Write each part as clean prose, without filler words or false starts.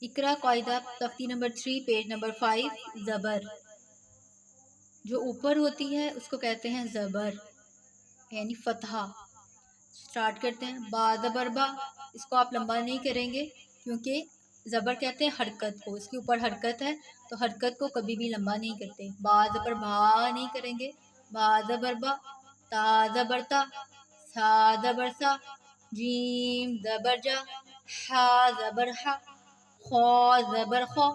اقرا قاعدہ تختی number 3 page number 5. زبر جو اوپر ہوتی ہے اس کو کہتے ہیں زبر یعنی فتحہ. سٹارٹ کرتے ہیں. با زبر با، اس کو آپ لمبا نہیں کریں گے کیونکہ زبر کہتے ہیں حرکت کو، اس کے اوپر حرکت ہے تو حرکت کو کبھی بھی لمبا نہیں کرتے. با زبر بھا نہیں کریں گے. با زبر با. تا زبر تا. سا زبر سا. جیم زبر جا. ہا زبر ہا. خا زبر خا.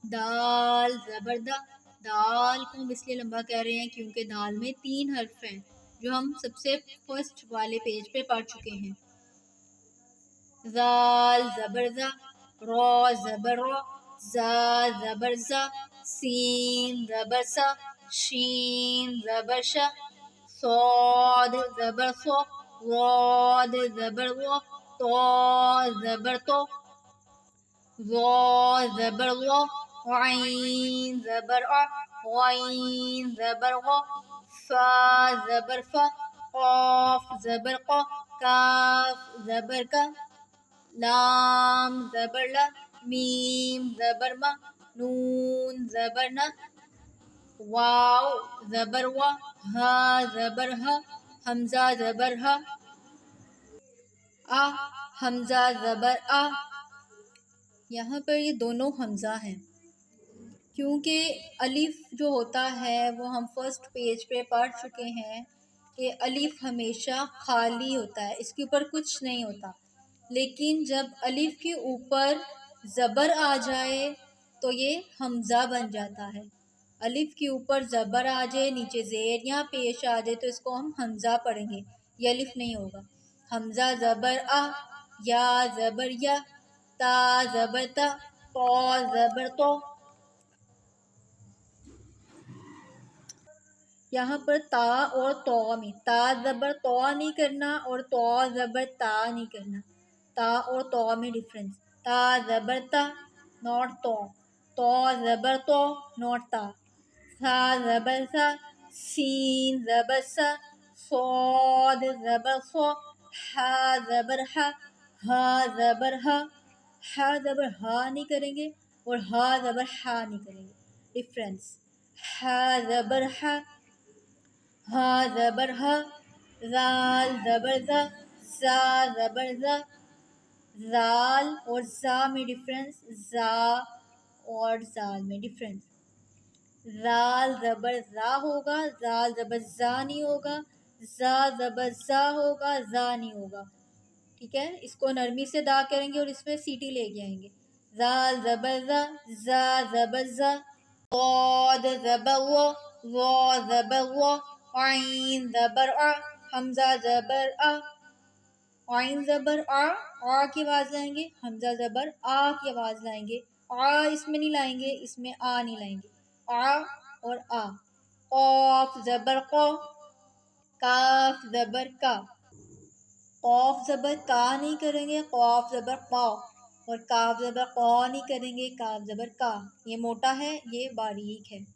دال زبر دا. دال کو ہم اس لیے لمبا کہہ رہے ہیں کیونکہ دال میں 3 حرف ہیں جو ہم سب سے فرسٹ والے پیج پہ پڑھ چکے ہیں. زال زبر زا. را زبر را. زا زبر زا. سین زبر سا. شین زبر شا. صاد زبر صا. واد زبر وا. طا زبر طا. ظا زبر ظا. عین زبر ع. غین زبر غا. فا زبر فا. قاف زبر قا. کاف زبر کا. لام زبر لا. میم زبر ما. نون زبر نا. واو زبر وا. ہا زبر ہا. حمزہ زبر ہا. آ حمزہ زبر آ. یہاں پر یہ دونوں حمزہ ہیں کیونکہ الف جو ہوتا ہے وہ ہم فرسٹ پیج پہ پڑھ چکے ہیں کہ الف ہمیشہ خالی ہوتا ہے، اس کے اوپر کچھ نہیں ہوتا. لیکن جب الف کے اوپر زبر آ جائے تو یہ حمزہ بن جاتا ہے. الف کے اوپر زبر آ جائے، نیچے زیر یا پیش آ جائے تو اس کو ہم حمزہ پڑھیں گے، یہ الف نہیں ہوگا. حمزہ زبر آ. یا زبر یا. تا زبر تا. طا زبر طا. یہاں پر تا اور طا میں تا زبر طا نہیں کرنا اور طا زبر تا نہیں کرنا. تا اور طا میں ڈفرنس. تا زبر تا ناٹ طا. طا زبر طا ناٹ تا. سا زبر سا. سین زبر سا. صاد زبر صا. ہا زبر ہا. ہا زبر ہا. ہا زبر ہا نہیں کریں گے اور ہا زبر ہا نہیں کریں گے. ڈفرنس. ہا زبر ہا. ہا زبر ہا. زال زبر زا. زا زبر زا. زال اور زا میں ڈفرنس. زا اور زال میں ڈفرنس. زال زبر زا ہوگا، زال زبر زا نہیں ہوگا. زا زبر زا ہوگا، زا نہیں ہوگا. ٹھیک ہے، اس کو نرمی سے دا کریں گے اور اس میں سیٹی لے کے آئیں گے. زال زبر زا. زا زبر زا. ضاد زبر وا. وا زبر وا. عین زبر آ. حمزہ زبر آ. عین زبر آ. آ کی آواز لائیں گے. حمزہ زبر آ کی آواز لائیں گے. آ اس میں نہیں لائیں گے، اس میں آ نہیں لائیں گے. آ اور آ. قاف زبر قا. کاف زبر کا. قاف زبر کا نہیں کریں گے، قاف زبر قا. اور کاف زبر قا نہیں کریں گے، کاف زبر کا. یہ موٹا ہے، یہ باریک ہے.